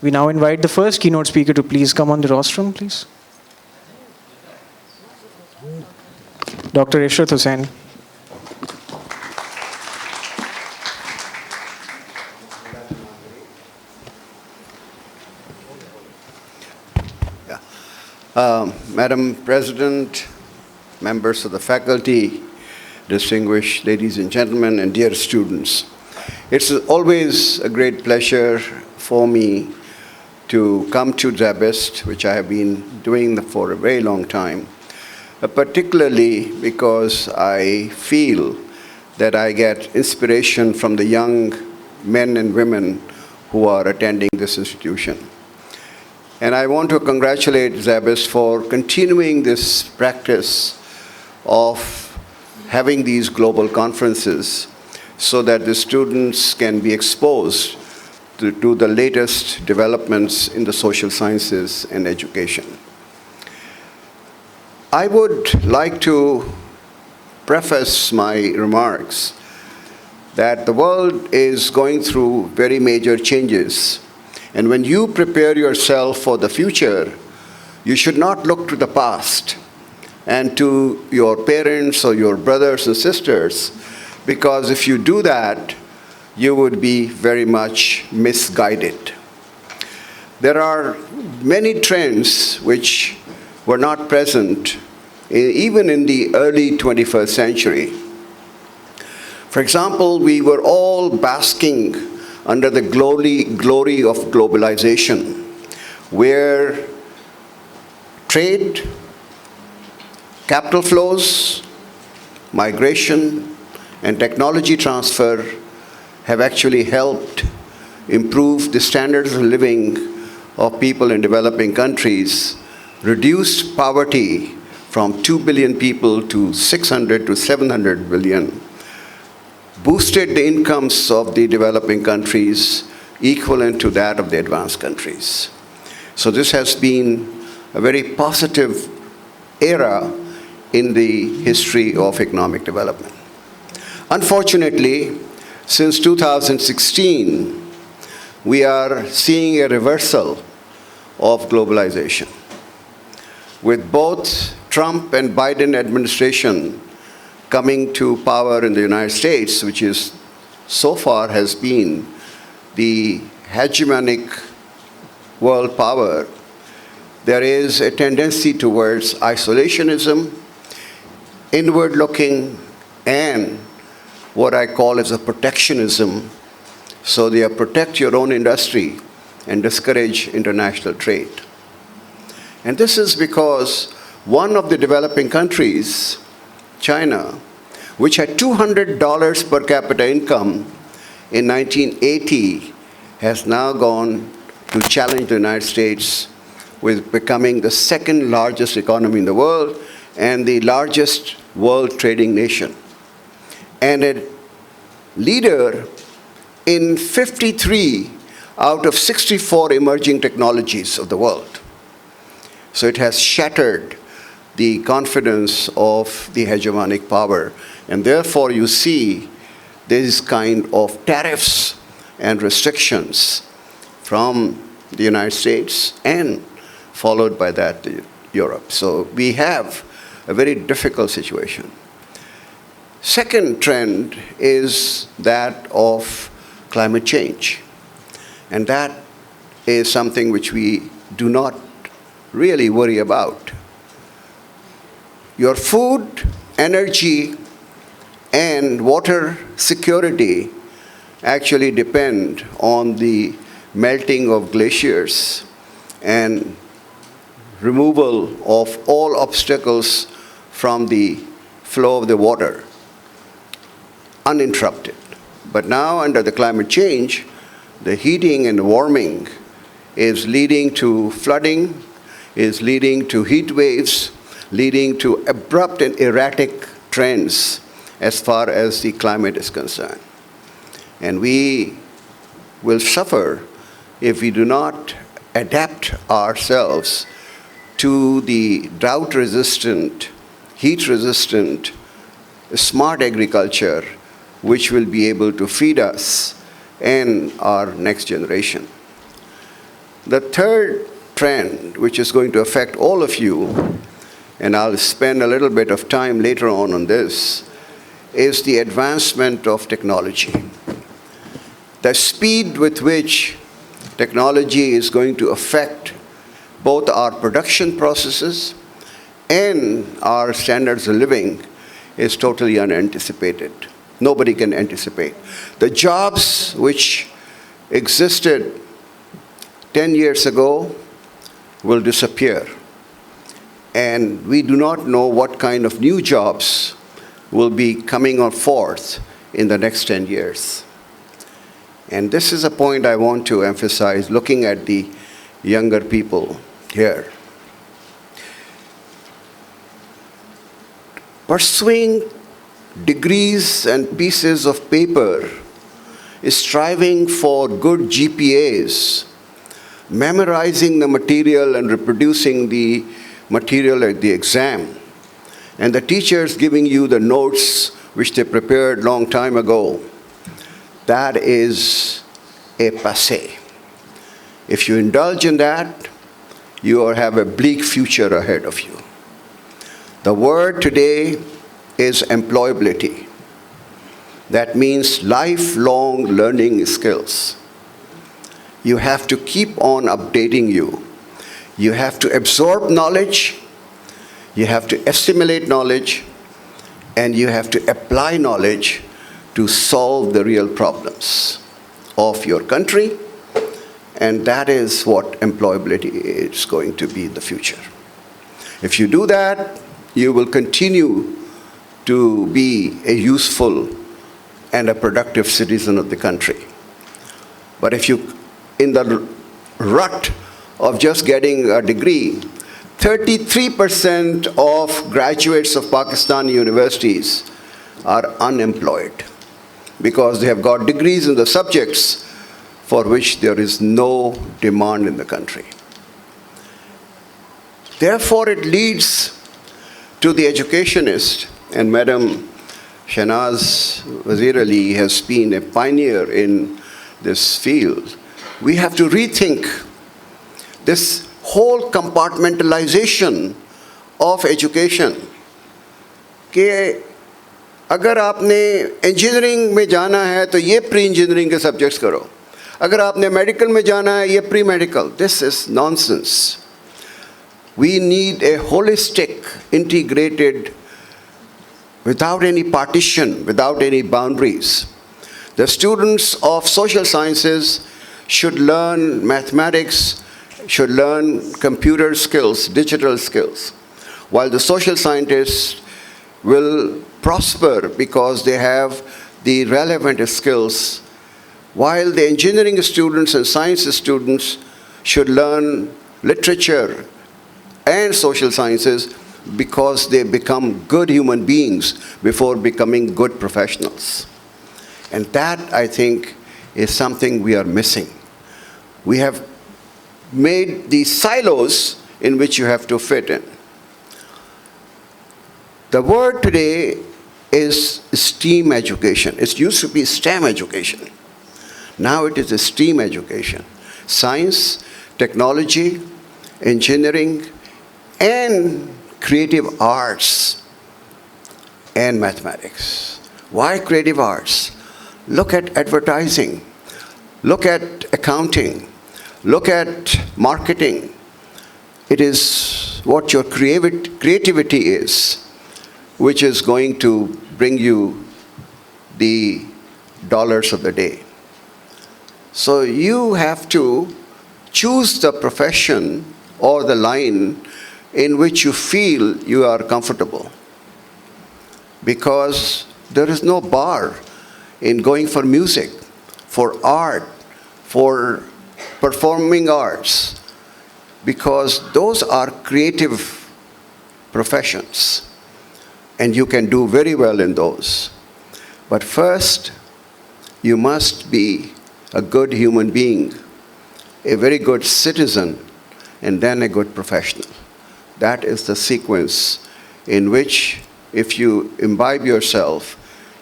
We now invite the first keynote speaker to please come on the rostrum, please. Dr. Ishrat Hussain. Madam President, members of the faculty, distinguished ladies and gentlemen, and dear students. It's always a great pleasure for me to come to SZABIST, which I have been doing for a very long time, particularly because I feel that I get inspiration from the young men and women who are attending this institution. And I want to congratulate SZABIST for continuing this practice of having these global conferences so that the students can be exposed to the latest developments in the social sciences and education. I would like to preface my remarks that the world is going through very major changes. And when you prepare yourself for the future, you should not look to the past and to your parents or your brothers and sisters, because if you do that, you would be very much misguided. There are many trends which were not present even in the early 21st century. For example, we were all basking under the glory of globalization, where trade, capital flows, migration, and technology transfer have actually helped improve the standards of living of people in developing countries, reduced poverty from 2 billion people to 600 to 700 billion, boosted the incomes of the developing countries equivalent to that of the advanced countries. So this has been a very positive era in the history of economic development. Unfortunately, since 2016, we are seeing a reversal of globalization. With both Trump and Biden administration coming to power in the United States, which is so far has been the hegemonic world power, there is a tendency towards isolationism, inward looking, and what I call as a protectionism. So they protect your own industry and discourage international trade. And this is because one of the developing countries, China, which had $200 per capita income in 1980, has now gone to challenge the United States with becoming the second largest economy in the world and the largest world trading nation, and a leader in 53 out of 64 emerging technologies of the world. So it has shattered the confidence of the hegemonic power. And therefore, you see this kind of tariffs and restrictions from the United States and followed by that Europe. So we have a very difficult situation. Second trend is that of climate change. And that is something which we do not really worry about. Your food, energy, and water security actually depend on the melting of glaciers and removal of all obstacles from the flow of the water, uninterrupted. But now, under the climate change, the heating and warming is leading to flooding, is leading to heat waves, leading to abrupt and erratic trends as far as the climate is concerned. And we will suffer if we do not adapt ourselves to the drought-resistant, heat-resistant, smart agriculture, which will be able to feed us and our next generation. The third trend, which is going to affect all of you, and I'll spend a little bit of time later on this, is the advancement of technology. The speed with which technology is going to affect both our production processes and our standards of living is totally unanticipated. Nobody can anticipate. The jobs which existed 10 years ago will disappear. And we do not know what kind of new jobs will be coming on forth in the next 10 years. And this is a point I want to emphasize, looking at the younger people here. Pursuing degrees and pieces of paper is striving for good GPAs, memorizing the material and reproducing the material at the exam, and the teachers giving you the notes which they prepared long time ago. That is 𝗚𝗧𝗋𝗋. If you indulge in that, you will have a bleak future ahead of you. The word today is employability. That means lifelong learning skills. You have to keep on updating you. You have to absorb knowledge, you have to assimilate knowledge, and you have to apply knowledge to solve the real problems of your country, and that is what employability is going to be in the future. If you do that, you will continue to be a useful and a productive citizen of the country. But if you, in the rut of just getting a degree, 33% of graduates of Pakistani universities are unemployed because they have got degrees in the subjects for which there is no demand in the country. Therefore, it leads to the educationist, and Madam Shahnaz Wazir Ali has been a pioneer in this field. We have to rethink this whole compartmentalization of education. कि अगर आपने engineering में जाना है तो ये pre engineering के subjects करो, अगर आपने मेडिकल में जाना है ये pre medical. This is nonsense. We need a holistic, integrated, without any partition, without any boundaries. The students of social sciences should learn mathematics, should learn computer skills, digital skills, while the social scientists will prosper because they have the relevant skills, while the engineering students and science students should learn literature and social sciences because they become good human beings before becoming good professionals. And that, I think, is something we are missing. We have made these silos in which you have to fit in. The word today is STEAM education. It used to be STEM education. Now it is a STEAM education. Science, technology, engineering, and creative arts and mathematics. Why creative arts? Look at advertising. Look at accounting. Look at marketing. It is what your creativity is, which is going to bring you the dollars of the day. So you have to choose the profession or the line in which you feel you are comfortable, because there is no bar in going for music, for art, for performing arts, because those are creative professions and you can do very well in those. But first, you must be a good human being, a very good citizen, and then a good professional. That is the sequence in which, if you imbibe yourself,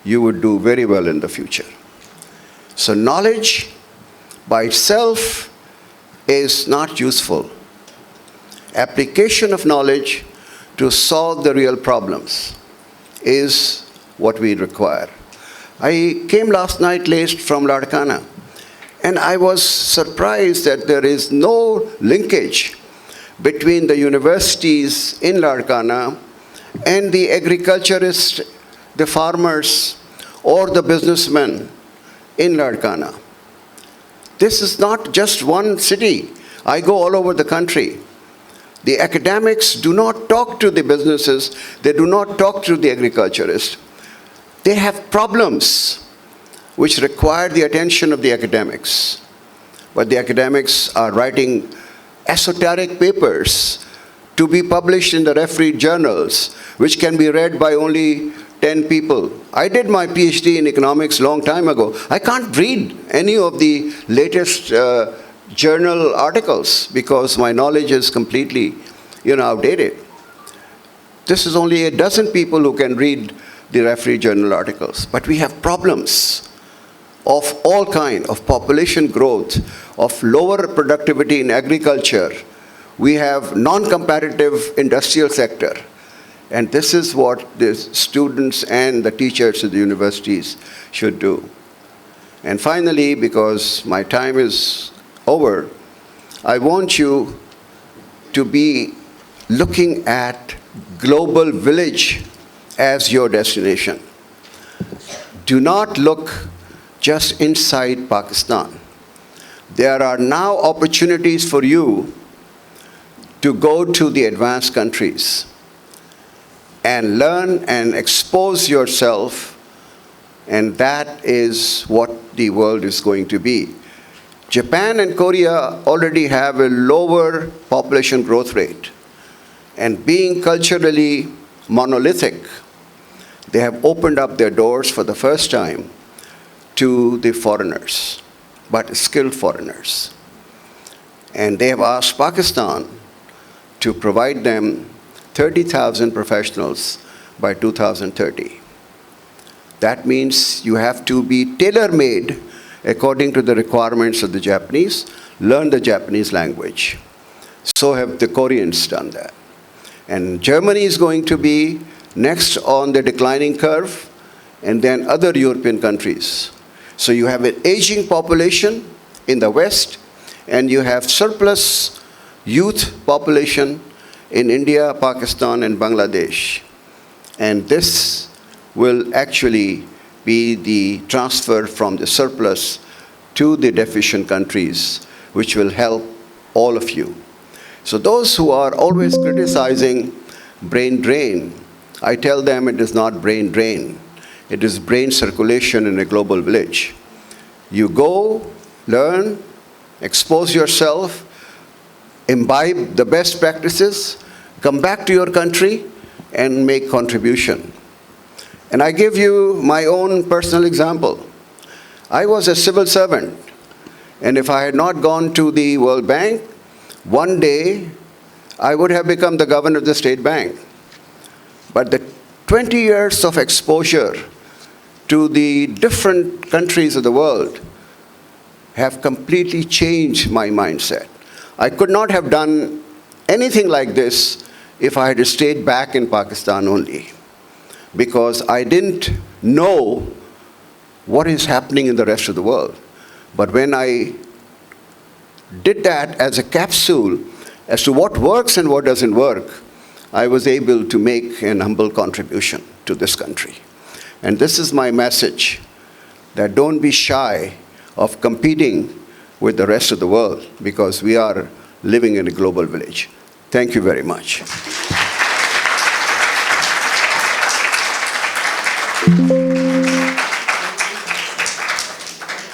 you would do very well in the future. So knowledge by itself is not useful. Application of knowledge to solve the real problems is what we require. I came last night late from Larkana, and I was surprised that there is no linkage between the universities in Larkana and the agriculturists, the farmers, or the businessmen in Larkana. This is not just one city. I go all over the country. The academics do not talk to the businesses. They do not talk to the agriculturists. They have problems which require the attention of the academics. But the academics are writing esoteric papers to be published in the refereed journals, which can be read by only 10 people. I did my PhD in economics long time ago. I can't read any of the latest journal articles because my knowledge is completely, outdated. This is only a dozen people who can read the refereed journal articles. But we have problems of all kinds, of population growth, of lower productivity in agriculture. We have non-competitive industrial sector. And this is what the students and the teachers of the universities should do. And finally, because my time is over, I want you to be looking at global village as your destination. Do not look just inside Pakistan. There are now opportunities for you to go to the advanced countries and learn and expose yourself, and that is what the world is going to be. Japan and Korea already have a lower population growth rate, and being culturally monolithic, they have opened up their doors for the first time to the foreigners, but skilled foreigners. And they have asked Pakistan to provide them 30,000 professionals by 2030. That means you have to be tailor-made according to the requirements of the Japanese, learn the Japanese language. So have the Koreans done that. And Germany is going to be next on the declining curve, and then other European countries. So you have an aging population in the West, and you have surplus youth population in India, Pakistan, and Bangladesh. And this will actually be the transfer from the surplus to the deficient countries, which will help all of you. So those who are always criticizing brain drain, I tell them it is not brain drain. It is brain circulation in a global village. You go, learn, expose yourself, imbibe the best practices, come back to your country, and make contribution. And I give you my own personal example. I was a civil servant, and if I had not gone to the World Bank, one day I would have become the governor of the State Bank. But the 20 years of exposure to the different countries of the world have completely changed my mindset. I could not have done anything like this if I had stayed back in Pakistan only, because I didn't know what is happening in the rest of the world. But when I did that as a capsule as to what works and what doesn't work, I was able to make an humble contribution to this country. And this is my message, that don't be shy of competing with the rest of the world, because we are living in a global village. Thank you very much.